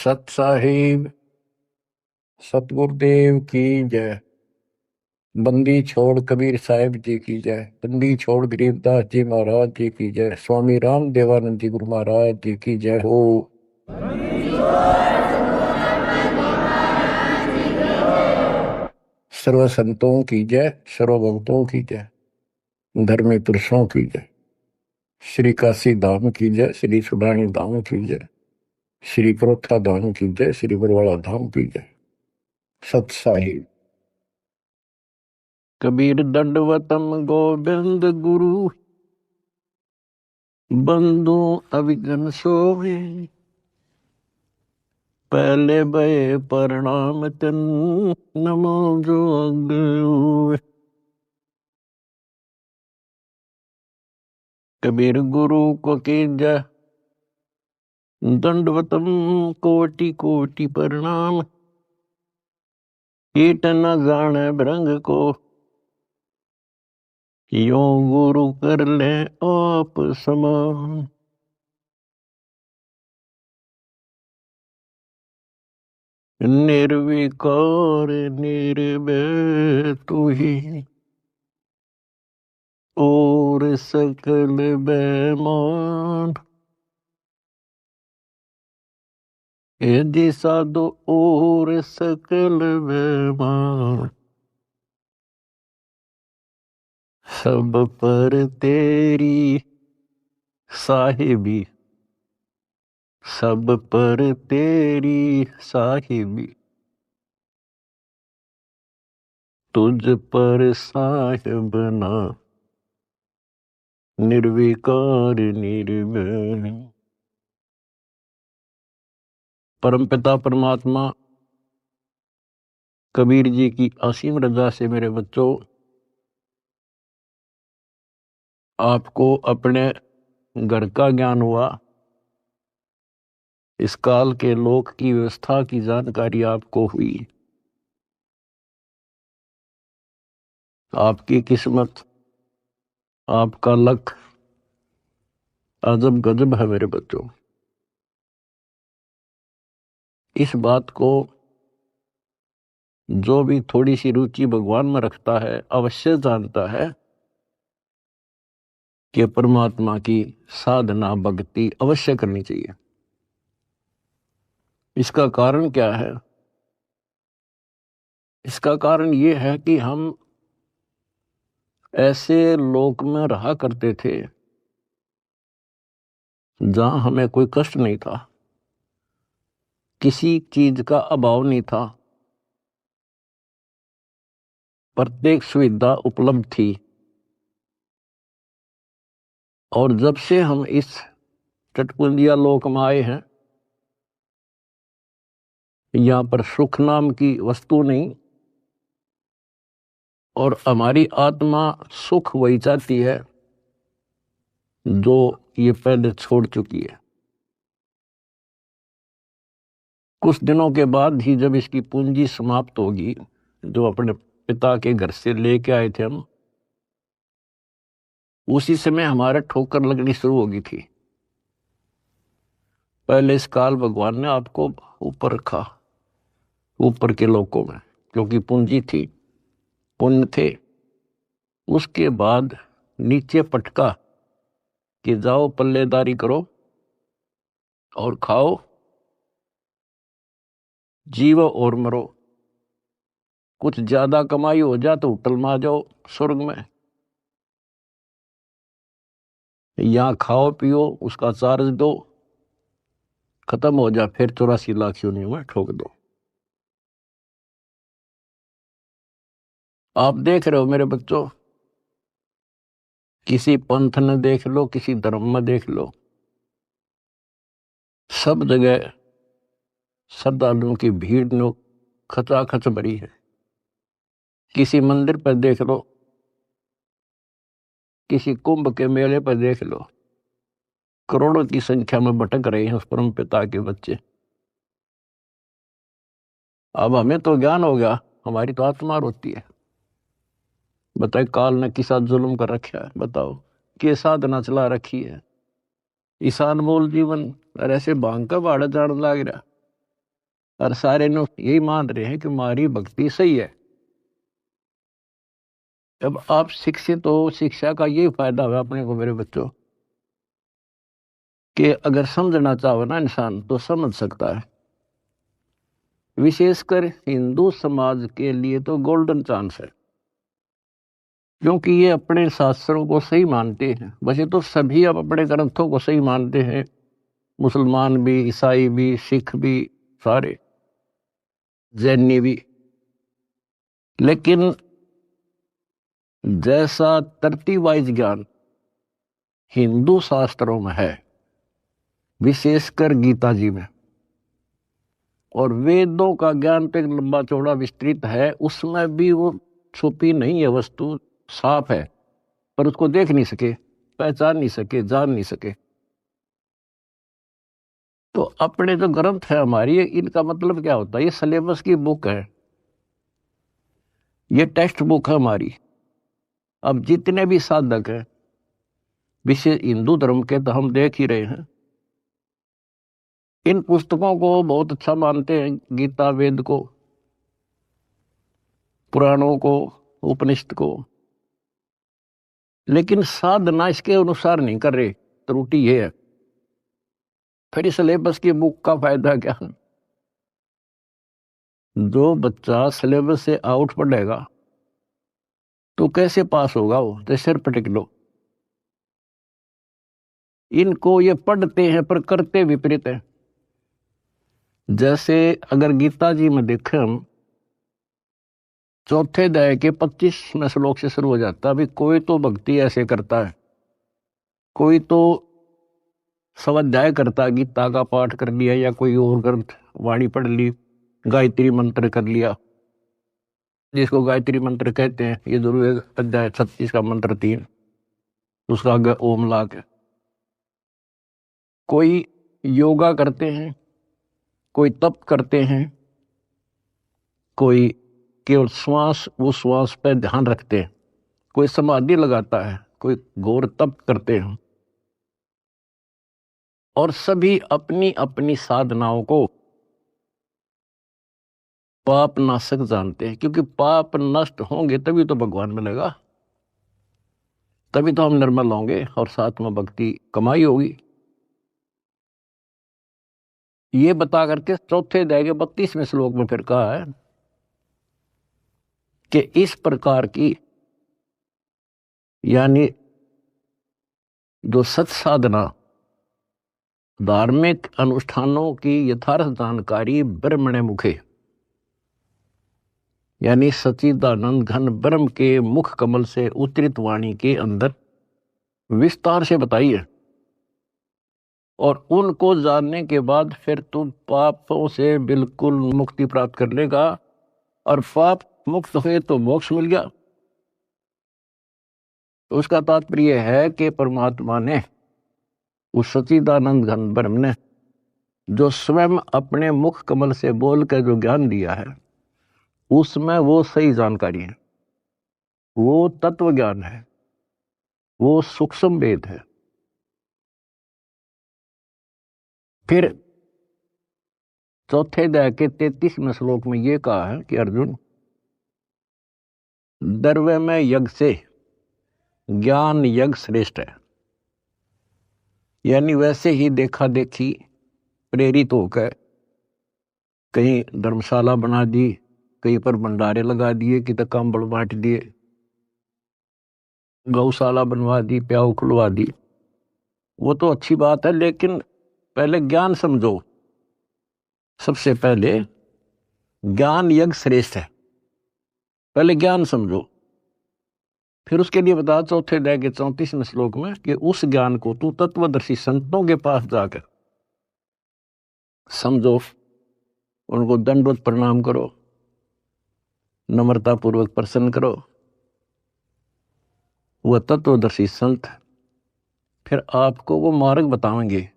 सत साहिब सतगुरुदेव की जय। बंदी छोड़ कबीर साहिब जी की जय। बंदी छोड़ गरीबदास जी महाराज जी की जय। स्वामी राम देवानंद जी गुरु महाराज जी की जय हो। सर्व संतों की जय, सर्व भक्तों की जय, धर्मी पुरुषों की जय। श्री काशी धाम की जय, श्री सुडानी धाम की जय, श्री प्रोथा धाम की जय, श्री बरवाड़ा धाम की जय। सत साहिब। कबीर दंडवतम गोविंद गुरु, बंधु अविघ्न सोवे। पहले भय प्रणाम तन, नमो जोग। कबीर गुरु को कीजय दंडवतम, कोटि कोटि प्रणाम। कीट न जाने भृंग को, यो गुरु कर ले आप समान। निर्विकार निर्भय तू ही, और सकल बेमान। यदि साधु और सकल बेमान, सब पर तेरी साहिबी, सब पर तेरी साहिबी। तुझ पर साहिब ना, निर्विकार निर्भय। परमपिता परमात्मा कबीर जी की असीम रजा से मेरे बच्चों, आपको अपने घर का ज्ञान हुआ। इस काल के लोक की व्यवस्था की जानकारी आपको हुई। आपकी किस्मत, आपका लक अजब गजब है मेरे बच्चों। इस बात को जो भी थोड़ी सी रुचि भगवान में रखता है अवश्य जानता है कि परमात्मा की साधना भक्ति अवश्य करनी चाहिए। इसका कारण क्या है? इसका कारण ये है कि हम ऐसे लोक में रहा करते थे जहां हमें कोई कष्ट नहीं था, किसी चीज का अभाव नहीं था, प्रत्येक सुविधा उपलब्ध थी। और जब से हम इस चटकुंदिया लोक में आए हैं, यहां पर सुख नाम की वस्तु नहीं, और हमारी आत्मा सुख वही चाहती है जो ये पहले छोड़ चुकी है। कुछ दिनों के बाद ही जब इसकी पूंजी समाप्त होगी, जो अपने पिता के घर से लेके आए थे हम, उसी समय हमारे ठोकर लगनी शुरू होगी थी। पहले इस काल भगवान ने आपको ऊपर रखा, ऊपर के लोकों में, क्योंकि पूंजी थी, पुण्य थे। उसके बाद नीचे पटका कि जाओ पल्लेदारी करो और खाओ, जीवो और मरो। कुछ ज्यादा कमाई हो जा तो होटल में आ जाओ स्वर्ग में, यहां खाओ पियो, उसका चार्ज दो, खत्म हो जा, फिर 84 लाख योनियों में ठोक दो। आप देख रहे हो मेरे बच्चों, किसी पंथ ने देख लो, किसी धर्म में देख लो, सब जगह श्रद्धालुओं की भीड़ नो खचाखच भरी है। किसी मंदिर पर देख लो, किसी कुंभ के मेले पर देख लो, करोड़ों की संख्या में भटक रहे हैं उस परम पिता के बच्चे। अब हमें तो ज्ञान हो गया, हमारी तो आत्मा रोती है। बताए काल ने किसा जुल्म कर रखा है, बताओ के साधना चला रखी है। ईशान मोल जीवन और ऐसे भांग का भाड़ा जान लाग रहा। और सारे लोग यही मान रहे हैं कि हमारी भक्ति सही है। अब आप शिक्षित हो, शिक्षा का ये फायदा हुआ अपने को मेरे बच्चों, कि अगर समझना चाहो ना इंसान तो समझ सकता है। विशेषकर हिंदू समाज के लिए तो गोल्डन चांस है, क्योंकि ये अपने शास्त्रों को सही मानते हैं। वैसे तो सभी अब अपने ग्रंथों को सही मानते हैं, मुसलमान भी, ईसाई भी, सिख भी, सारे जैनी भी। लेकिन जैसा तरतीब वाइज ज्ञान हिंदू शास्त्रों में है, विशेषकर गीता जी में, और वेदों का ज्ञान तो एक लंबा चौड़ा विस्तृत है, उसमें भी वो छुपी नहीं है वस्तु, साफ है, पर उसको देख नहीं सके, पहचान नहीं सके, जान नहीं सके। तो अपने जो ग्रंथ है हमारी, इनका मतलब क्या होता है? ये सिलेबस की बुक है, ये टेक्स्ट बुक है हमारी। अब जितने भी साधक हैं विशेष हिंदू धर्म के, तो हम देख ही रहे हैं, इन पुस्तकों को बहुत अच्छा मानते हैं, गीता, वेद को, पुराणों को, उपनिषद को, लेकिन साधना इसके अनुसार नहीं कर रहे। त्रुटि ये है। फिर इस सिलेबस की बुक का फायदा क्या? जो बच्चा सिलेबस से आउट पढ़ेगा तो कैसे पास होगा? वो तो सिर पटक लो। इनको ये पढ़ते हैं पर करते विपरीत है। जैसे अगर गीता जी में देखें हम, चौथे अध्याय के 25वें श्लोक से शुरू हो जाता है। अभी कोई तो भक्ति ऐसे करता है, कोई तो स्वाध्याय करता है, गीता का पाठ कर लिया या कोई और ग्रंथ वाणी पढ़ ली, गायत्री मंत्र कर लिया, जिसको गायत्री मंत्र कहते हैं। ये जरूर अध्याय 36 का मंत्र 3, उसका आगे ओम ला के। कोई योगा करते हैं, कोई तप करते हैं, कोई केवल श्वास, वो श्वास पे ध्यान रखते हैं, कोई समाधि लगाता है, कोई घोर तप करते हैं। और सभी अपनी अपनी साधनाओं को पाप नाशक जानते हैं, क्योंकि पाप नष्ट होंगे तभी तो भगवान मिलेगा, तभी तो हम निर्मल होंगे और साथ में भक्ति कमाई होगी। ये बता करके चौथे अध्याय के 32वें श्लोक में फिर कहा है कि इस प्रकार की, यानी जो सत साधना, धार्मिक अनुष्ठानों की यथार्थ जानकारी ब्रह्मणे मुखे, यानी सच्चिदानंद घन ब्रह्म के मुख कमल से उतरित वाणी के अंदर विस्तार से बताई है। और उनको जानने के बाद फिर तुम पापों से बिल्कुल मुक्ति प्राप्त कर लेगा, और पाप मुक्त हुए तो मोक्ष मिल गया। तो उसका तात्पर्य है कि परमात्मा ने, उस सच्चिदानंद घन ब्रह्म ने, जो स्वयं अपने मुख कमल से बोल कर जो ज्ञान दिया है, उसमें वो सही जानकारी है, वो तत्व ज्ञान है, वो सूक्ष्म वेद है। फिर चौथे अध्याय के 33वें श्लोक में ये कहा है कि अर्जुन, द्रव्य में यज्ञ से ज्ञान यज्ञ श्रेष्ठ है। यानी वैसे ही देखा देखी प्रेरित होकर कहीं धर्मशाला बना दी, कहीं पर भंडारे लगा दिए, कि तक कंबल बांट दिए, गौशाला बनवा दी, प्याऊ खुलवा दी, वो तो अच्छी बात है, लेकिन पहले ज्ञान समझो। सबसे पहले ज्ञान यज्ञ श्रेष्ठ है, पहले ज्ञान समझो। फिर उसके लिए बता चौथे अध्याय के 34वें श्लोक में कि उस ज्ञान को तू तत्वदर्शी संतों के पास जाकर समझो, उनको दंडवत प्रणाम करो, नम्रता पूर्वक प्रसन्न करो। वह तत्वदर्शी संत फिर आपको वो मार्ग बताएंगे।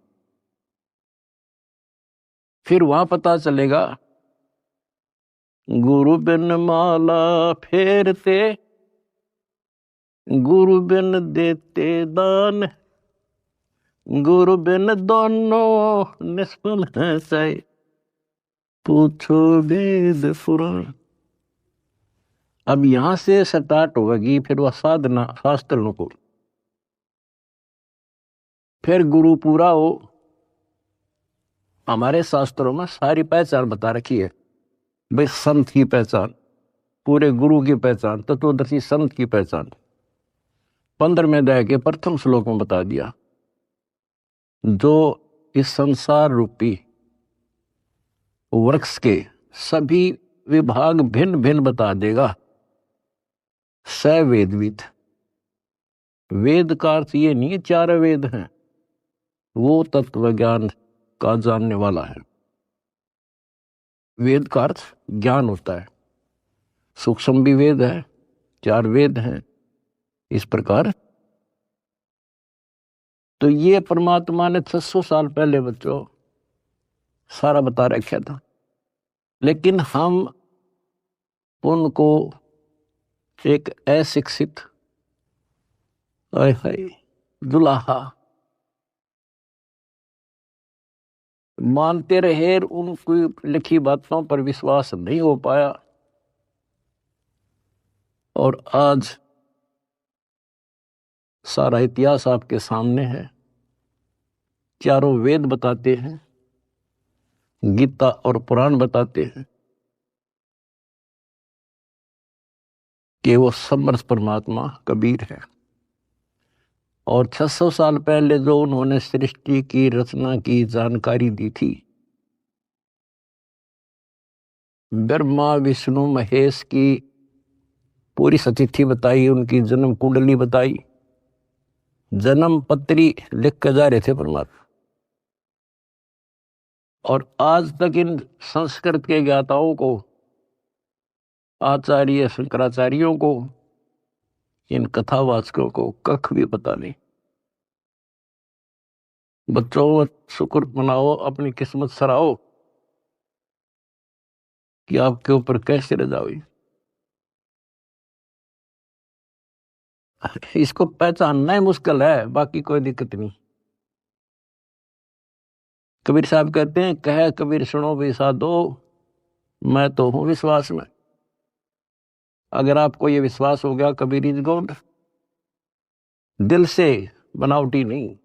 फिर वहां पता चलेगा, गुरु बिन माला फेरते, गुरु बिन देते दान, गुरु बिन दोनों निष्फल है। पूछो वेद पुराण। अब यहां से स्टार्ट होगी फिर वह साधना शास्त्रों को, फिर गुरु पूरा हो। हमारे शास्त्रों में सारी पहचान बता रखी है भाई, संत की पहचान, पूरे गुरु की पहचान, तत्वदर्शी संत की पहचान 15वें अध्याय के प्रथम श्लोक में बता दिया। जो इस संसार रूपी वृक्ष के सभी विभाग भिन्न भिन्न बता देगा, स वेदविद। वेद का अर्थ ये नहीं है 4 वेद हैं, वो तत्व ज्ञान का जानने वाला है। वेद का अर्थ ज्ञान होता है, सूक्ष्म भी वेद है, 4 वेद हैं इस प्रकार। तो ये परमात्मा ने 600 साल पहले बच्चों सारा बता रखा था, लेकिन हम उनको एक अशिक्षित दुल्हा मानते रहे, उनकी लिखी बातों पर विश्वास नहीं हो पाया। और आज सारा इतिहास आपके सामने है, चारों वेद बताते हैं, गीता और पुराण बताते हैं कि वो समर्थ परमात्मा कबीर है। और 600 साल पहले जो उन्होंने सृष्टि की रचना की जानकारी दी थी, ब्रह्मा विष्णु महेश की पूरी सतिथि बताई, उनकी जन्म कुंडली बताई, जन्म पत्री लिख कर जा रहे थे परमात्मा। और आज तक इन संस्कृत के ज्ञाताओं को, आचार्य शंकराचार्यों को, इन कथावाचकों को कख भी पता नहीं। बच्चों शुक्र मनाओ, अपनी किस्मत सराहो कि आपके ऊपर कैसे रजा हुई। इसको पहचानना ही मुश्किल है, बाकी कोई दिक्कत नहीं। कबीर साहब कहते हैं, कह कबीर सुनो भी साधो, मैं तो हूं विश्वास में। अगर आपको ये विश्वास हो गया कबीर इज गॉड, दिल से, बनावटी नहीं,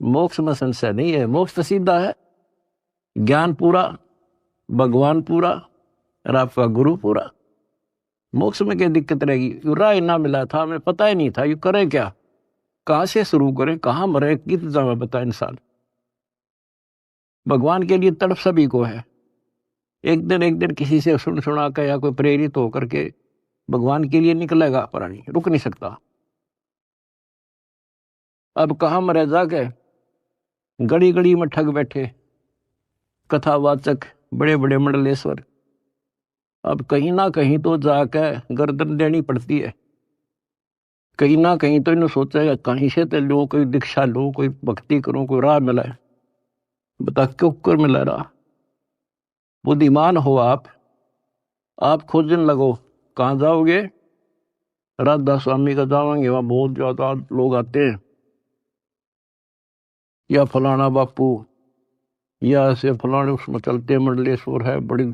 मोक्ष में संशय नहीं है। मोक्ष तो सीधा है, ज्ञान पूरा, भगवान पूरा और आपका गुरु पूरा। मोक्ष में क्या दिक्कत रहेगी? यू राय ना मिला था, हमें पता ही नहीं था यू करें क्या, कहां से शुरू करें, कहां मरे, कित जावे बता इंसान। भगवान के लिए तड़प सभी को है। एक दिन किसी से सुन सुना कर या कोई प्रेरित होकर के भगवान के लिए निकलेगा, प्राणी रुक नहीं सकता। अब कहां मरे जाके, गड़ी गड़ी में ठग बैठे कथावाचक, बड़े बड़े मंडलेश्वर। अब कहीं ना कहीं तो जाकर गर्दन देनी पड़ती है, कहीं ना कहीं तो इन्हें सोचेगा कहीं से तो लो, कोई दीक्षा लो, कोई भक्ति करो, कोई राह मिला है। बता क्यों कर मिला राह? बुद्धिमान हो आप खोजने लगो। कहाँ जाओगे? राधा स्वामी का जाओगे, वहां बहुत ज्यादा लोग आते हैं, या फलाना बापू, या ऐसे फलाने उसमें चलते मंडलेश्वर है, बड़ी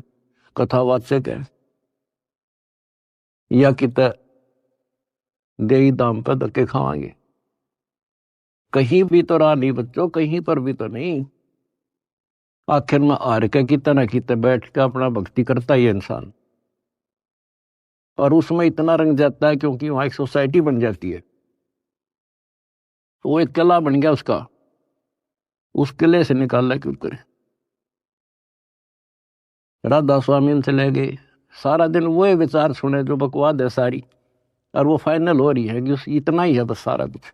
कथावाचक है, या कित देही दाम पर धक्के खावांगे। कहीं भी तो राह नहीं बच्चों, कहीं पर भी तो नहीं। आखिर में हार के कितना ना कितना बैठ के अपना भक्ति करता ही है इंसान, और उसमें इतना रंग जाता है क्योंकि वहां एक सोसाइटी बन जाती है, वो एक किला बन गया उसका, उस किले से निकालना क्यों करे। राधा स्वामी से ले गए, सारा दिन वो विचार सुने जो बकवाद है सारी, और वो फाइनल हो रही है कि उस इतना ही है बस सारा कुछ।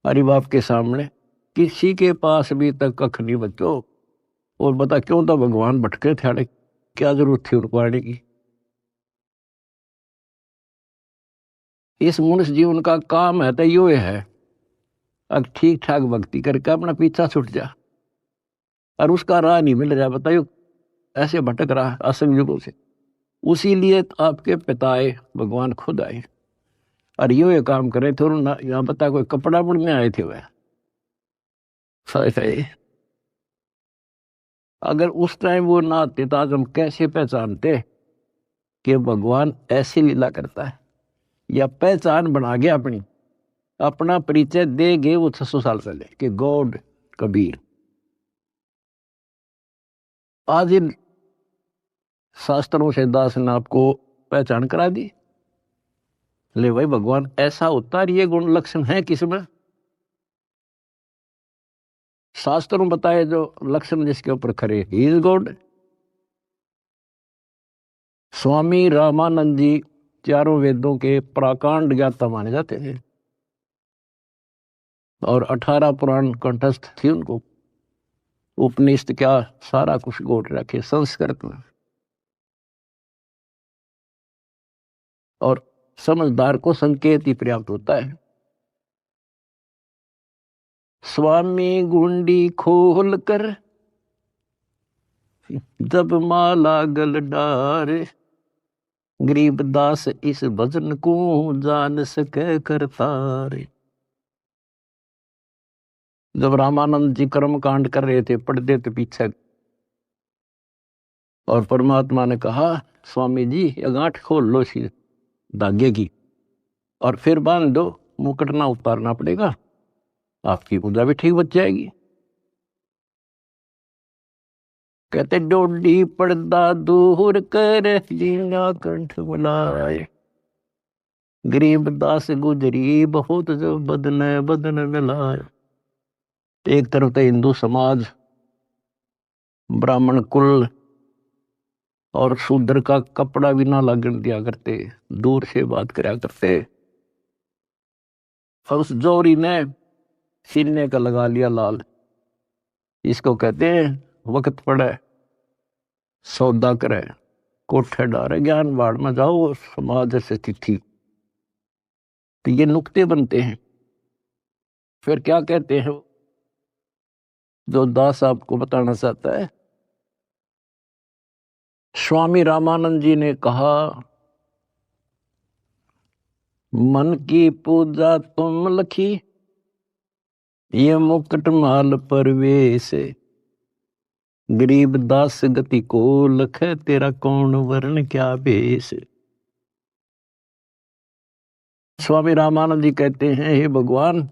हरि बाप के सामने किसी के पास भी तक कख नहीं बच्चों। और बता क्यों तो भगवान भटके थे, क्या जरूरत थी उनको आने की। इस मनुष्य जीवन का काम है तो यो है, अब ठीक ठाक भक्ति करके अपना पीछा छूट जा, और उसका राह नहीं मिल रहा, बताइयो ऐसे भटक रहा असंग युगों से। उसी लिए आपके पिताए भगवान खुद आए और ये काम करे थे। और यहाँ बता कोई कपड़ा बुनने आए थे वह, अगर उस टाइम वो ना आते तो आज हम कैसे पहचानते कि भगवान ऐसी लीला करता है, या पहचान बना गया अपनी, अपना परिचय दे गए वो 600 साल पहले कि गॉड कबीर। आज इन शास्त्रों से दास ने आपको पहचान करा दी। ले भाई भगवान ऐसा होता है, ये गुण लक्षण है किसमें? शास्त्रों में बताए जो लक्षण जिसके ऊपर खरे, he is God. Swami Ramanand जी चारों वेदों के प्राकांड ज्ञाता माने जाते थे और 18 पुराण कंठस्थ थी उनको। उपनिषद क्या सारा कुछ गोट रखे संस्कृत में। और समझदार को संकेत ही पर्याप्त होता है। स्वामी गुंडी खोल कर जब माला गल डारे, गरीबदास इस भजन को जान सके करतारे। जब रामानंद जी कर्म कांड कर रहे थे, पढ़ते थे पीछे, और परमात्मा ने कहा स्वामी जी ये गांठ खोल लो इसी धागे की और फिर बांध दो, मुकुट ना उतारना पड़ेगा, आपकी पूजा भी ठीक बच जाएगी। कहते डोडी पर्दा दूर कर लीला कंठ बुलाए, गरीब दास गुजरी बहुत जो बदन बदन मिलाए। एक तरफ तो हिंदू समाज, ब्राह्मण कुल और शूद्र का कपड़ा भी ना लगन दिया करते, दूर से बात करा करते। और उस जोरी ने सीने का लगा लिया लाल। इसको कहते हैं वक्त पड़े सौदा करे, कोठे डारे ज्ञान बाढ़ में जाओ, समाज से तिथि। तो ये नुक्ते बनते हैं। फिर क्या कहते हैं जो दास आपको बताना चाहता है? स्वामी रामानंद जी ने कहा मन की पूजा तुम लखी, ये मुकुट माल परवेश, गरीब दास गति को लख, तेरा कौन वर्ण क्या भेष। स्वामी रामानंद जी कहते हैं हे भगवान,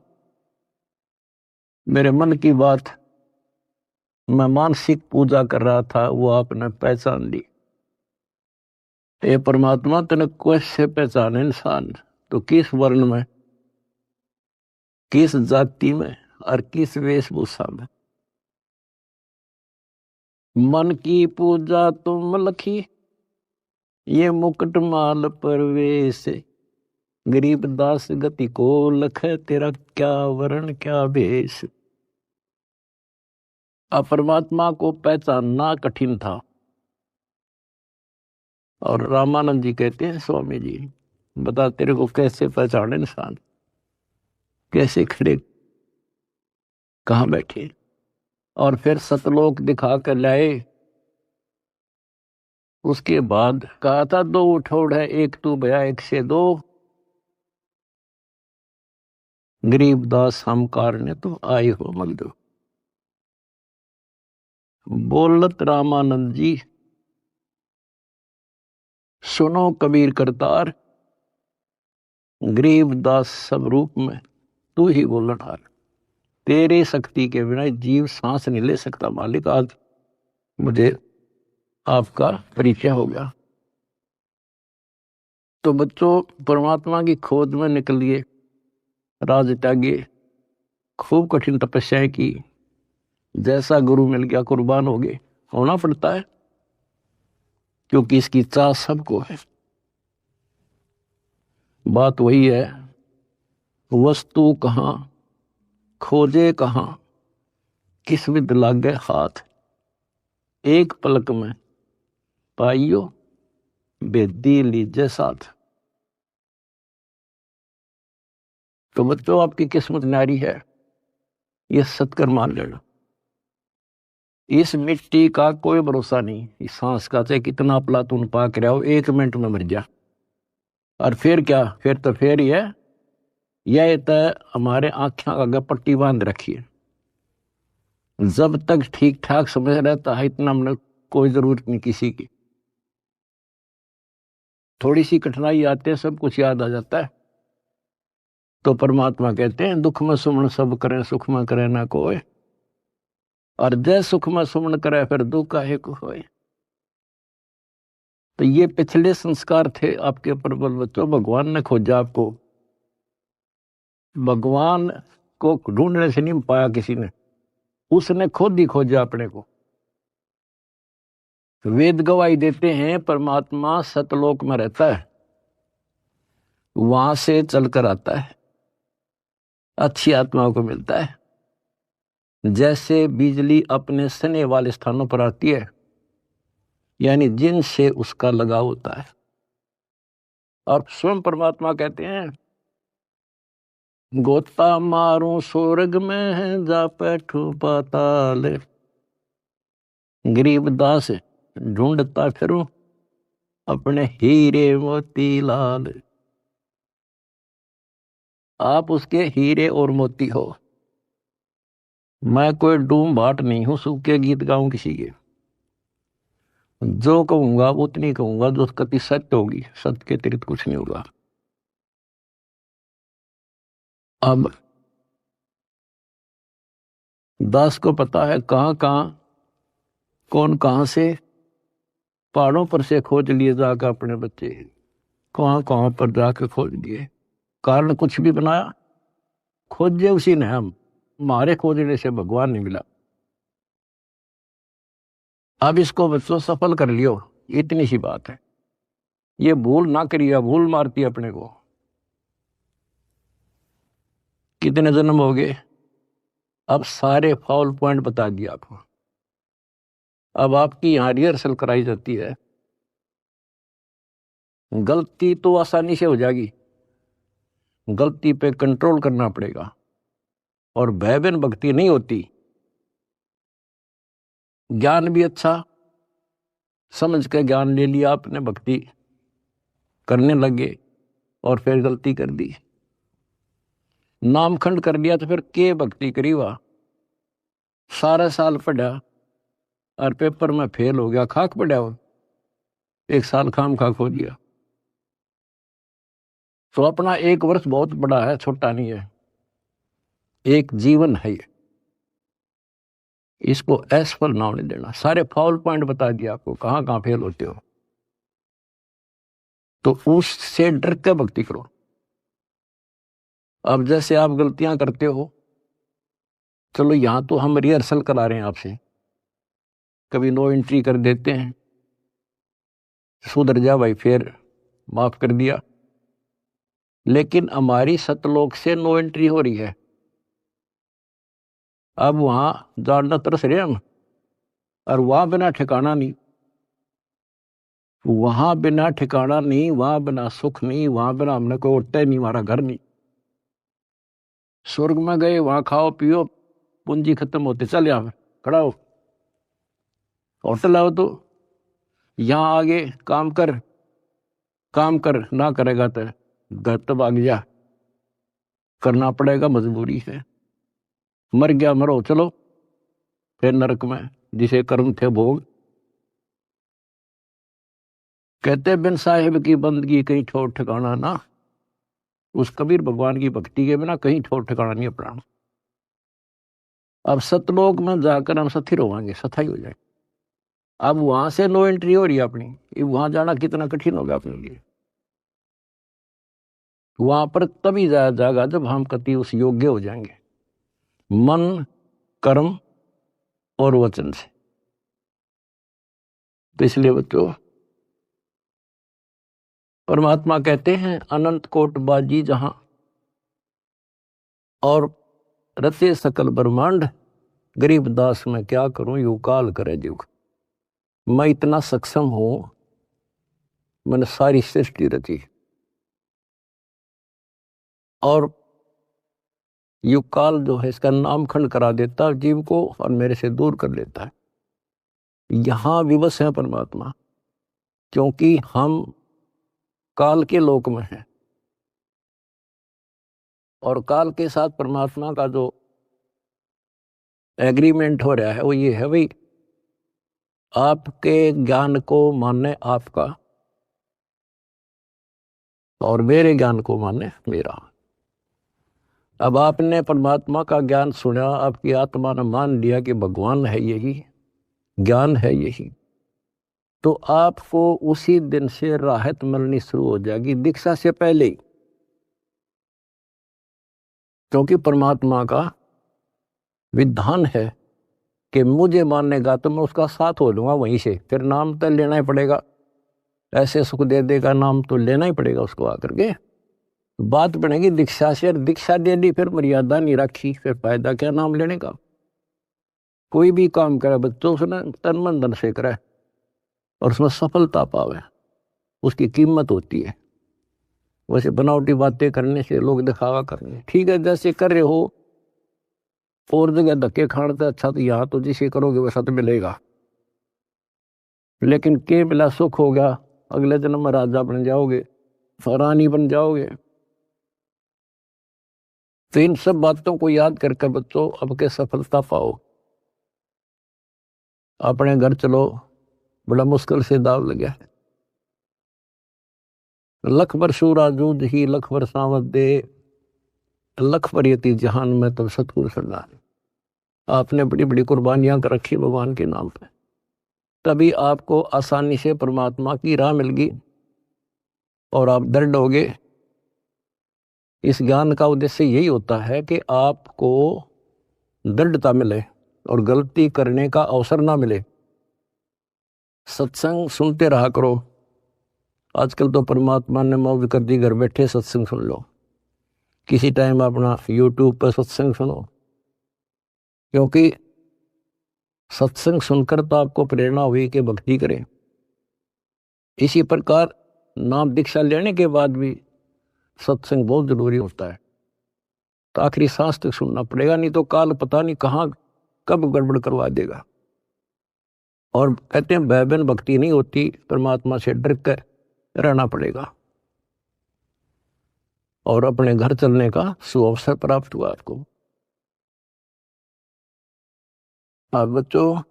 मेरे मन की बात मैं मानसिक पूजा कर रहा था, वो आपने पहचान ली। हे परमात्मा तने कैसे पहचाने इंसान? तो किस वर्ण में, किस जाति में और किस वेशभूषा में? मन की पूजा तुम लखी, ये मुकुट माल परवेश, गरीब दास गति को लख, तेरा क्या वर्ण क्या भेष। अब परमात्मा को पहचानना कठिन था। और रामानंद जी कहते हैं स्वामी जी बता तेरे को कैसे पहचाने इंसान, कैसे खड़े कहाँ बैठे। और फिर सतलोक दिखा कर लाए। उसके बाद कहा था दो उठोड़ है, एक तू भया एक से दो, गरीब दास हम कारने तो आए हो मगदो। बोलत रामानंद जी सुनो कबीर करतार, गरीब दास सब रूप में तू ही बोलन हार। तेरे शक्ति के बिना जीव सांस नहीं ले सकता मालिक। आज मुझे आपका परिचय हो गया। तो बच्चों परमात्मा की खोज में निकलिए, राज त्यागिए, खूब कठिन तपस्याएं की, जैसा गुरु मिल गया कुर्बान हो गए। होना पड़ता है क्योंकि इसकी चाह सबको है। बात वही है, वस्तु कहाँ खोजे कहाँ, किस विद लागे हाथ, एक पलक में पाइयो बेदी लीजे साथ। तो बच्चों आपकी किस्मत नारी है, ये सत्कर मान लेना। इस मिट्टी का कोई भरोसा नहीं, इस सांस का चाहे कितना प्लातून पाक रहा हो, 1 मिनट में मर जा। और फिर क्या, फिर तो फिर ही है, यह तो हमारे आंखें आगे पट्टी बांध रखी है। जब तक ठीक ठाक समझ रहता है इतना हमने कोई जरूरत नहीं किसी की। थोड़ी सी कठिनाई आते हैं सब कुछ याद आ जाता है। तो परमात्मा कहते हैं दुख में सुमन सब करे सुख में करे ना कोई, और जय सुख में सुमन करे फिर दुख काहे को होए। तो ये पिछले संस्कार थे आपके प्रबल बच्चों। भगवान ने खोजा आपको, भगवान को ढूंढने से नहीं पाया किसी ने, उसने खुद ही खोजा अपने को। वेद गवाही देते हैं परमात्मा सतलोक में रहता है, वहां से चलकर आता है, अच्छी आत्माओं को मिलता है। जैसे बिजली अपने सने वाले स्थानों पर आती है, यानी जिनसे उसका लगाव होता है। और स्वयं परमात्मा कहते हैं गोता मारूं स्वर्ग में जा बैठूं पाताल, गरीबदास ढूंढता फिरूं अपने हीरे मोती लाल। आप उसके हीरे और मोती हो। मैं कोई डूम भाट नहीं हूं सूखे गीत गाऊं किसी के। जो कहूंगा उतनी कहूंगा जो कति सत्य होगी, सत्य के अतिरिक्त कुछ नहीं होगा। अब दास को पता है कहां कहां कौन कहां से पहाड़ों पर से खोज लिए जाकर अपने बच्चे, कहां कहां पर जाकर खोज लिए। कारण कुछ भी बनाया, खोजे उसी ने हम, हमारे खोजने से भगवान नहीं मिला। अब इसको बच्चों सफल कर लियो, इतनी सी बात है। ये भूल ना करिए, भूल मारती है अपने को। कितने जन्म हो गए, अब सारे फाउल पॉइंट बता दिया आपको। अब आपकी यहां रिहर्सल कराई जाती है। गलती तो आसानी से हो जाएगी, गलती पे कंट्रोल करना पड़ेगा। और भय बिन भक्ति नहीं होती। ज्ञान भी अच्छा समझ के ज्ञान ले लिया आपने, भक्ति करने लगे और फिर गलती कर दी, नामखंड कर लिया, तो फिर के भक्ति करी हुआ। सारा साल पढ़ा और पेपर में फेल हो गया, खाक पड़ा हो, एक साल खाम खा खो दिया। तो अपना एक वर्ष बहुत बड़ा है, छोटा नहीं है, एक जीवन है ये। इसको असफल नाम नहीं देना। सारे फाउल पॉइंट बता दिया आपको, कहां कहां फेल होते हो। तो उससे डर के भक्ति करो। अब जैसे आप गलतियां करते हो, चलो यहां तो हम रिहर्सल करा रहे हैं आपसे, कभी नो एंट्री कर देते हैं, सुधर जा भाई, फिर माफ कर दिया। लेकिन हमारी सतलोक से नो एंट्री हो रही है, अब वहां जानना तरस रहे हम। और वहां बिना ठिकाना नहीं, वहां बिना ठिकाना नहीं, वहां बिना सुख नहीं, वहां बिना हमने कोई उठता ही नहीं, हमारा घर नहीं। स्वर्ग में गए, वहां खाओ पियो, पूंजी खत्म होते चल यहां खड़ा हो, होटल आओ तो यहां आगे काम कर, काम कर ना करेगा तो घर तब आग जा, करना पड़ेगा, मजबूरी है। मर गया मरो, चलो फिर नरक में जिसे कर्म थे भोग। कहते बिन साहिब की बंदगी कहीं ठोर ठिकाना ना। उस कबीर भगवान की भक्ति के बिना कहीं ठोर ठिकाना नहीं अपना। अब सतलोक में जाकर हम स्थिर होंगे, सथाई हो जाए। अब वहां से नो एंट्री हो रही है अपनी, वहां जाना कितना कठिन होगा अपने लिए। वहां पर तभी जाया जाएगा जब हम कति उस योग्य हो जाएंगे, मन कर्म और वचन से। तो इसलिए बच्चों परमात्मा कहते हैं अनंत कोट बाजी जहां और रचे सकल ब्रह्मांड, गरीब दास मैं क्या करूं यू काल करे जुग। मैं इतना सक्षम हूं, मैंने सारी सृष्टि रची और युग काल जो है इसका नामखंड करा देता है जीव को और मेरे से दूर कर लेता है। यहां विवश है परमात्मा, क्योंकि हम काल के लोक में हैं और काल के साथ परमात्मा का जो एग्रीमेंट हो रहा है वो ये है भाई, आपके ज्ञान को माने आपका और मेरे ज्ञान को माने मेरा। अब आपने परमात्मा का ज्ञान सुना, आपकी आत्मा ने मान लिया कि भगवान है यही, ज्ञान है यही, तो आपको उसी दिन से राहत मिलनी शुरू हो जाएगी, दीक्षा से पहले ही। क्योंकि परमात्मा का विधान है कि मुझे मानेगा तो मैं उसका साथ हो लूंगा वहीं से, फिर नाम तो लेना ही पड़ेगा, ऐसे सुख दे देगा नाम तो लेना ही पड़ेगा उसको आकर के। बात बनेगी दीक्षा से, दीक्षा दे ली फिर मर्यादा नहीं रखी, फिर फायदा क्या नाम लेने का। कोई भी काम करे बच्चों उसने तन मन धन से करे और उसमें सफलता पावे, उसकी कीमत होती है। वैसे बनावटी बातें करने से, लोग दिखावा करने, ठीक है जैसे कर रहे हो और जगह धक्के खाने से अच्छा तो यहाँ तो जिसे करोगे वैसा तो मिलेगा, लेकिन के मिला सुख हो गया, अगले जन्म में राजा बन जाओगे, रानी बन जाओगे। तो इन सब बातों को याद करके बच्चों अब के सफलता पाओ। अपने घर चलो, बड़ा मुश्किल से दाव लगे, लख बरसू राजूद ही लख बरसावत दे, लख बरियती जहान में तब सतगुरु सरदार। आपने बड़ी बड़ी कुर्बानियां कर रखी भगवान के नाम पे, तभी आपको आसानी से परमात्मा की राह मिल गई और आप दृढ़ हो गए। इस ज्ञान का उद्देश्य यही होता है कि आपको दृढ़ता मिले और गलती करने का अवसर ना मिले। सत्संग सुनते रहा करो। आजकल तो परमात्मा ने मौज कर दी, घर बैठे सत्संग सुन लो, किसी टाइम अपना यूट्यूब पर सत्संग सुनो, क्योंकि सत्संग सुनकर तो आपको प्रेरणा हुई कि भक्ति करें। इसी प्रकार नाम दीक्षा लेने के बाद भी सत्संग बहुत जरूरी होता है, तो आखिरी सांस तक सुनना पड़ेगा, नहीं तो काल पता नहीं कहाँ कब गड़बड़ करवा देगा। और कहते हैं भयबीन भक्ति नहीं होती, परमात्मा से डर कर रहना पड़ेगा और अपने घर चलने का सुअवसर प्राप्त हुआ आपको। आप बच्चों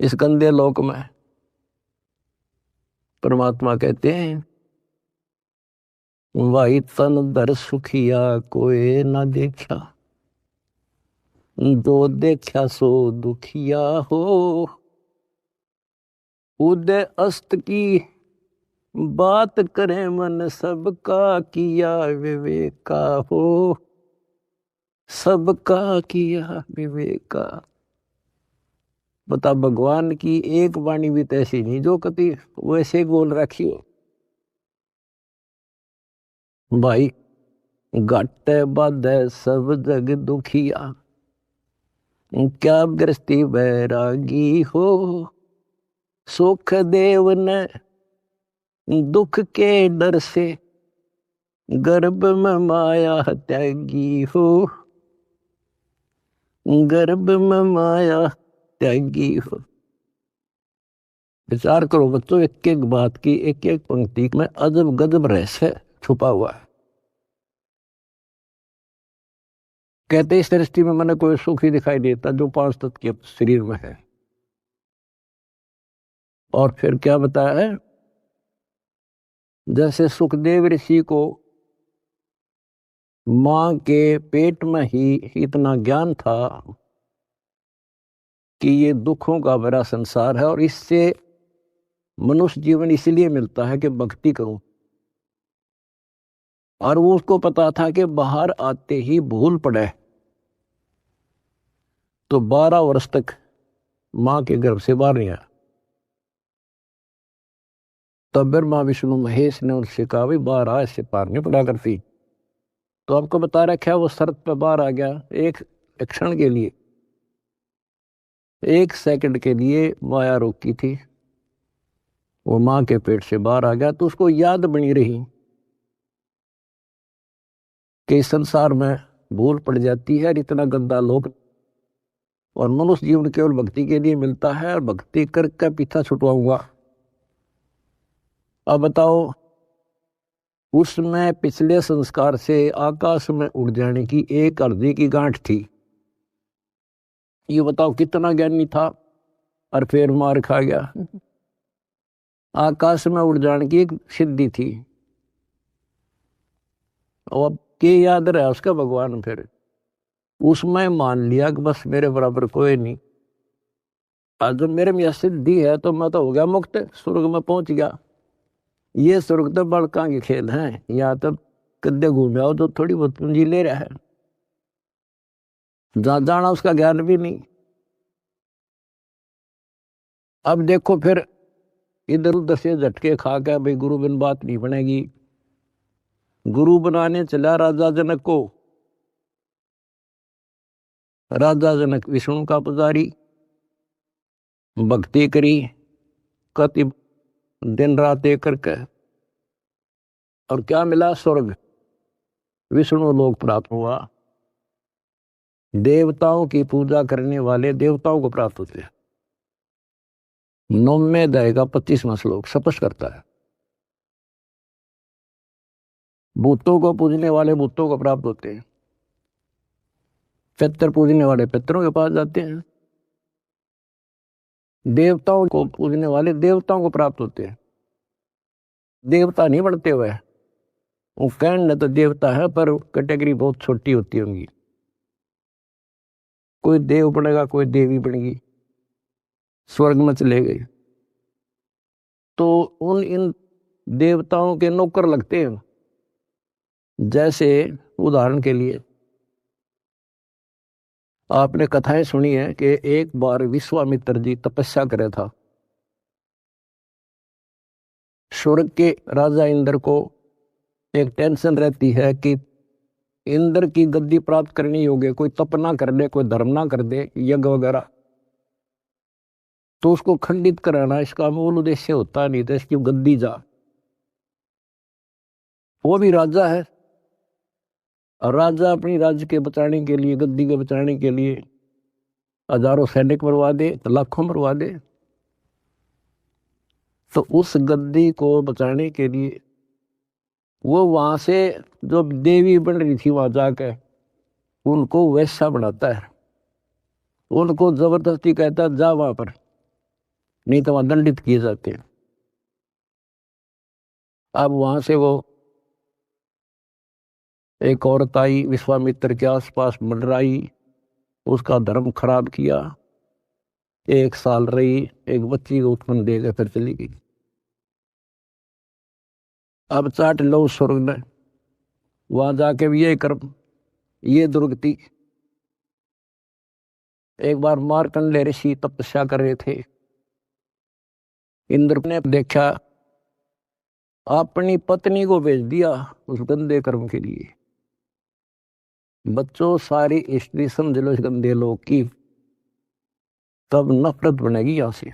इस गंदे लोक में परमात्मा कहते हैं वाई तन दर सुखिया कोई ना देखा, जो देखा सो दुखिया हो, उदय अस्त की बात करे मन सबका किया विवेका हो, सबका किया विवेका। बता भगवान की एक वाणी भी तो ऐसी नहीं जो कभी वैसे बोल रखी हो। भाई घट बाधे सब जग दुखिया, क्या गृहस्थी बैरागी हो, सुख देव ने दुख के डर से गर्भ में माया त्यागी हो, गर्भ में माया त्यागी हो। विचार करो बच्चों, एक एक बात की, एक एक पंक्ति में अजब गजब रहस्य छुपा हुआ है। कहते इस दृष्टि में मैंने कोई सुख ही दिखाई देता जो 5 तत्व के शरीर में है। और फिर क्या बताया है, जैसे सुखदेव ऋषि को मां के पेट में ही इतना ज्ञान था कि ये दुखों का भरा संसार है और इससे मनुष्य जीवन इसलिए मिलता है कि भक्ति करूं, और वो उसको पता था कि बाहर आते ही भूल पड़े तो 12 वर्ष तक मां के गर्भ से बाहर नहीं आया। तब ब्रह्मा विष्णु महेश ने उनसे कहा भाई बाहर आ, इससे पार नहीं पड़ा करती। तो आपको बता रखा है वो शर्त पे बाहर आ गया, एक क्षण के लिए, 1 सेकंड के लिए माया रोकी थी, वो मां के पेट से बाहर आ गया। तो उसको याद बनी रही कि इस संसार में भूल पड़ जाती है, इतना गंदा लोक, और मनुष्य जीवन केवल भक्ति के लिए मिलता है और भक्ति करके पीछा छुटवाऊंगा। अब बताओ, उसमें पिछले संस्कार से आकाश में उड़ जाने की एक अर्जी की गांठ थी, ये बताओ कितना ज्ञानी था और फिर मार खा गया। आकाश में उड़ जाने की एक सिद्धि थी, और अब के याद रहा उसका भगवान, फिर उसमें मान लिया कि बस मेरे बराबर कोई नहीं। आज जब मेरे में यह सिद्धि है तो मैं तो हो गया मुक्त, स्वर्ग में पहुंच गया। ये स्वर्ग तो बड़का के खेल हैं, यहाँ तो कद्दे घूम आओ तो थोड़ी बहुत पूंजी ले रहा है, जहां जाना उसका ज्ञान भी नहीं। अब देखो फिर इधर उधर से झटके खा के भाई गुरु बिन बात नहीं बनेगी। गुरु बनाने चला राजा जनक को। राजा जनक विष्णु का पुजारी, भक्ति करी कति दिन रात एक करके, और क्या मिला? स्वर्ग, विष्णु लोक प्राप्त हुआ। देवताओं की पूजा करने वाले देवताओं को प्राप्त होते हैं। 9वें अध्याय का 25वां श्लोक स्पष्ट करता है। भूतों को पूजने वाले भूतों को प्राप्त होते हैं, पितर पूजने वाले पितरों के पास जाते हैं, देवताओं को पूजने वाले देवताओं को प्राप्त होते हैं। देवता नहीं बनते हुए, वो कहने तो देवता है पर कैटेगरी बहुत छोटी होती होंगी। कोई देव बनेगा, कोई देवी बनेगी, स्वर्ग में चले गए तो उन इन देवताओं के नौकर लगते हैं। जैसे उदाहरण के लिए आपने कथाएं सुनी है कि एक बार विश्वामित्र जी तपस्या करे था। स्वर्ग के राजा इंद्र को एक टेंशन रहती है कि इंद्र की गद्दी प्राप्त करनी होगी, कोई तप ना कर दे, कोई धर्म ना कर दे, यज्ञ वगैरह, तो उसको खंडित कराना इसका मूल उद्देश्य होता नहीं था, इसकी गद्दी जा। वो भी राजा है, और राजा अपनी राज्य के बचाने के लिए, गद्दी के बचाने के लिए हजारों सैनिक मरवा दे, लाखों मरवा दे। तो उस गद्दी को बचाने के लिए वो वहां से जो देवी बन रही थी वहां जाकर उनको वैसा बनाता है, उनको जबरदस्ती कहता है जा वहां पर, नहीं तो वहां दंडित किए जाते हैं। अब वहां से वो एक औरत आई, विश्वामित्र के आसपास मंडराई, उसका धर्म खराब किया, 1 साल रही, एक बच्ची को उत्पन्न देकर फिर चली गई। अब चाट लो स्वर्ग में, वहां जाके भी ये कर्म, ये दुर्गति। एक बार मार्कंडेय ऋषि तपस्या कर रहे थे, इंद्र ने देखा, अपनी पत्नी को भेज दिया उस गंदे कर्म के लिए। बच्चों सारी स्त्री समझ लो इस गंदे लोग की, तब नफरत बनेगी यहां से,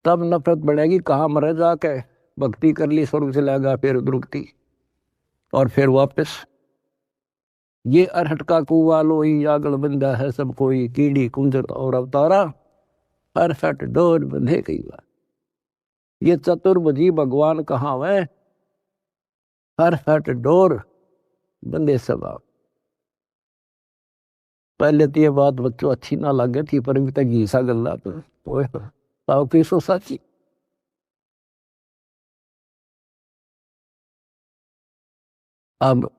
तब नफरत बढ़ेगी। कहाँ मरे जाके भक्ति कर ली, स्वर्ग चला गया, फिर दुर्गति, और फिर वापस ये अरहट का कुआ लोई आगल बंदा है सब कोई, कीड़ी कुंजर और अवतारा अरहट डोर बंधे कई बार। ये चतुर्भुजी भगवान कहाँ है? अरहट डोर बंदे सब आप। पहले तो ये बात बच्चों अच्छी ना लगे थी, पर अभी तक घीसा गल्ला तो की सो साची। अब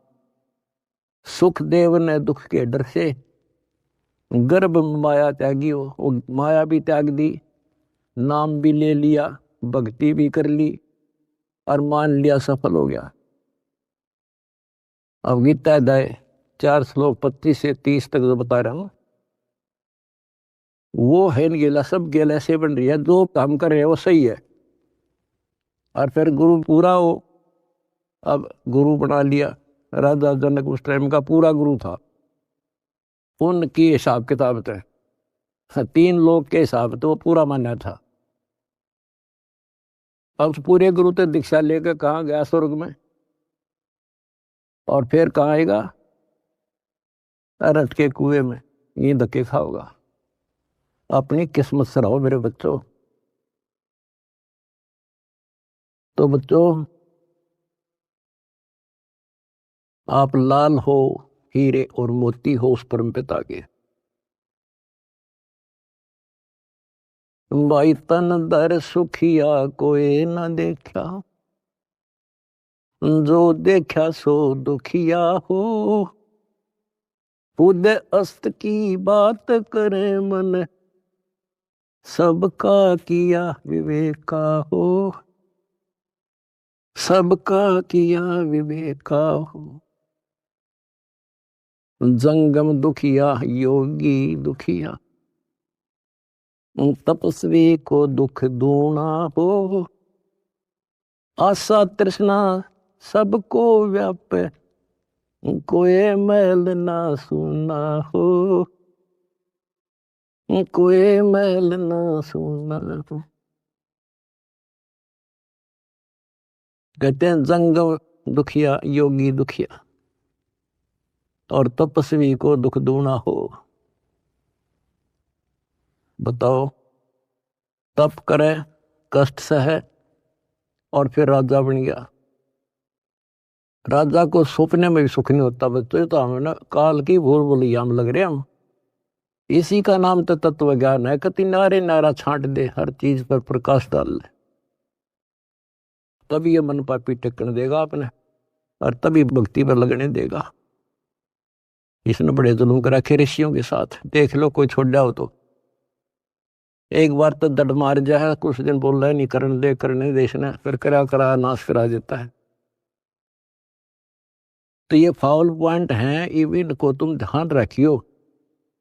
सुखदेव ने दुख के डर से गर्भ में माया त्यागी, वो माया भी त्याग दी, नाम भी ले लिया, भक्ति भी कर ली, और मान लिया सफल हो गया। अब गीता अध्याय 4 श्लोक 25 से 30 तक जो बता रहा हूं, वो है गेला, सब गेला ऐसे बन रही है, जो काम कर रहे हैं वो सही है, और फिर गुरु पूरा हो। अब गुरु बना लिया, राजा जनक उस टाइम का पूरा गुरु था, उनकी हिसाब किताब थे, 3 लोग के हिसाब तो वो पूरा माना था। अब उस पूरे गुरु तो दीक्षा लेकर कहाँ गया? स्वर्ग में। और फिर कहाँ आएगा? अरहट के कुएं में, ये धक्के खाओगा। अपनी किस्मत से रहो मेरे बच्चों। तो बच्चों, आप लाल हो, हीरे और मोती हो उस परम पिता के। भाई तन दर सुखिया कोई न देखा, जो देखा सो दुखिया हो। उदय अस्त की बात करे मन, सबका किया विवेका हो। सबका किया विवेका हो। जंगम दुखिया योगी दुखिया, तपस्वी को दुख दूना हो। आशा तृष्णा सबको व्यापे, कोई मैल ना सुना हो। कोई मैल ना सुना हो। कहते हैं जंगम दुखिया योगी दुखिया और तपस्वी को दुख दूना हो। बताओ, तप करे, कष्ट सहे और फिर राजा बन गया। राजा को सपने में भी सुख नहीं होता। बच्चों तो हमें ना काल की भूल भुलैया में लग रहे हम। इसी का नाम तो तत्व ज्ञान है। कति नारे नारा छांट दे, हर चीज पर प्रकाश डाल ले, तभी ये मन पापी टिकने देगा अपने, और तभी भक्ति पर लगने देगा। इसने बड़े जुल्म कर रखे ऋषियों के साथ। देख लो, कोई छोड़ जाओ तो एक बार तो दड़ मार जाए, कुछ दिन बोल रहा है नहीं करने देश ने, फिर करा नाश करा देता है। तो ये फाउल पॉइंट हैं, इवन को तुम ध्यान रखियो।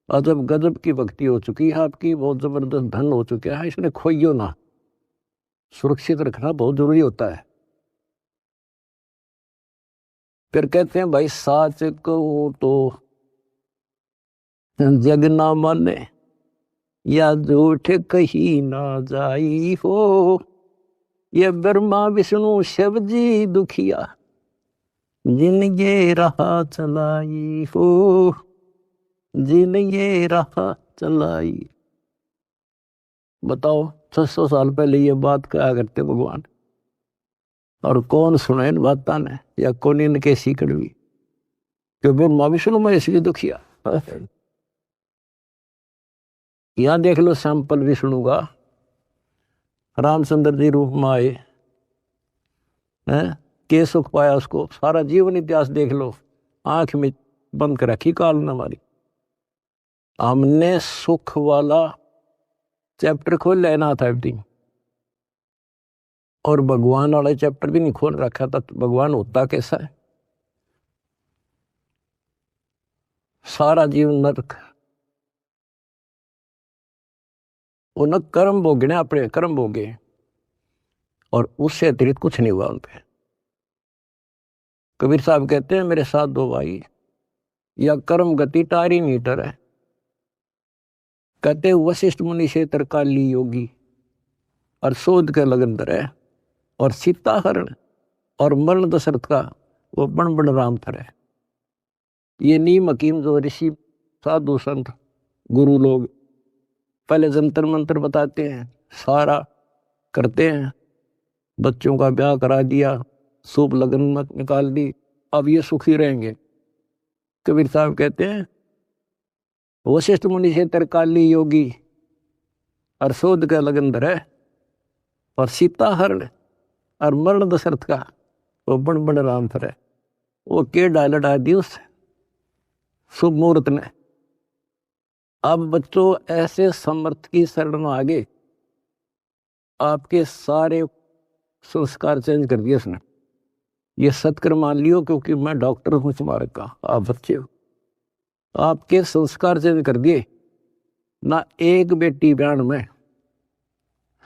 अजब गजब की भक्ति हो चुकी है आपकी, बहुत जबरदस्त धन हो चुका है, इसने खोइयो ना। सुरक्षित रखना बहुत जरूरी होता है। फिर कहते हैं भाई साच को तो जग ना माने, या झूठ कही ना जाई हो। ये ब्रह्मा विष्णु शिव जी दुखिया, जिन ये राह चलाई हो। जिन ये राह चलाई। बताओ 600 साल पहले ये बात क्या करते भगवान, और कौन सुने इन बातों ने, या कौन इनके सीकड़ भी, क्यों ब्रह्मा विष्णु में इसलिए दुखिया। यहां देख लो सैंपल विष्णु का, रामचंद्र जी रूप में आए हैं, के सुख पाया उसको। सारा जीवन इतिहास देख लो, आंख में बंद कर रखी काल ने हमारी। हमने सुख वाला चैप्टर खोल लेना था एवरीथिंग, और भगवान वाला चैप्टर भी नहीं खोल रखा था। तो भगवान होता कैसा है? सारा जीवन नरक, उन कर्म भोगने, अपने कर्म भोगे, और उससे अतिरिक्त कुछ नहीं हुआ उन पे। कबीर साहब कहते हैं मेरे साथ दो भाई, या कर्म गति टारी मीटर है। कहते वशिष्ठ मुनि से तरकाली योगी, और शोध के लगन धरे, और सीता हरण और मरण दशरथ का वो बण बण राम थरे। ये नीम हकीम जो ऋषि साधु संत गुरु लोग पहले जंतर मंत्र बताते हैं, सारा करते हैं, बच्चों का ब्याह करा दिया, शुभ लगन मत निकाल दी, अब ये सुखी रहेंगे। कबीर साहब कहते हैं वशिष्ठ मुनि से तरकाली योगी, और शोध का लगन धरे, और सीता हरण और मरण दशरथ का वो बण बण राम थरे। वो के डाल दी उस शुभ मुहूर्त ने। अब बच्चों ऐसे समर्थ की शरण में आगे आपके सारे संस्कार चेंज कर दिए उसने। ये सत्कर मान लियो, क्योंकि मैं डॉक्टर हूं तुम्हारे का, आप बच्चे हो। आपके संस्कार चेंज कर दिए ना। एक बेटी ब्यान में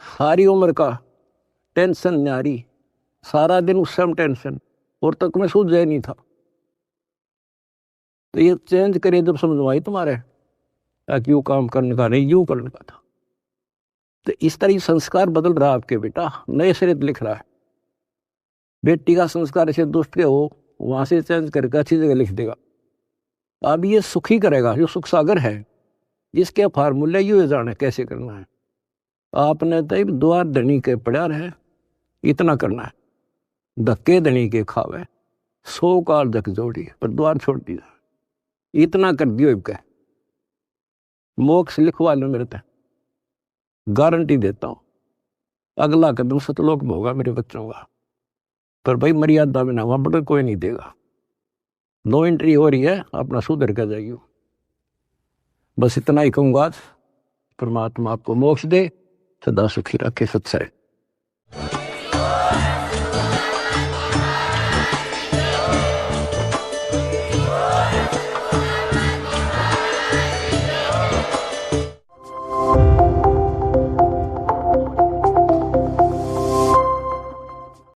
सारी उम्र का टेंशन न्यारी, सारा दिन उस समय टेंशन, और तक में सूझ जाए नहीं था। तो ये चेंज करे जब समझवाई तुम्हारे, क्यों काम करने का नहीं, यूं करने का था। तो इस तरह संस्कार बदल रहा आपके बेटा, नए सिरे लिख रहा है। बेटी का संस्कार ऐसे दुष्ट के हो, वहां से चेंज करके अच्छी जगह लिख देगा। अब ये सुखी करेगा, जो सुख सागर है, जिसके फार्मूले यू जाने कैसे करना है। आपने तो द्वार धनी के पड़ा रहे, इतना करना है। धक्के धनी के खावे, 100 काल धक जोड़ी, पर द्वार छोड़ दिया। इतना कर दियो इनके, मोक्ष लिखवा लो मेरे तक, गारंटी देता हूं। अगला कदम सतलोक में होगा मेरे बच्चों का, पर भाई मर्यादा में ना, वहां पर कोई नहीं देगा। 2 एंट्री हो रही है, अपना सुधर कर जाइयो। बस इतना ही कहूंगा। परमात्मा आपको मोक्ष दे, सदा सुखी रखे। सत्संग।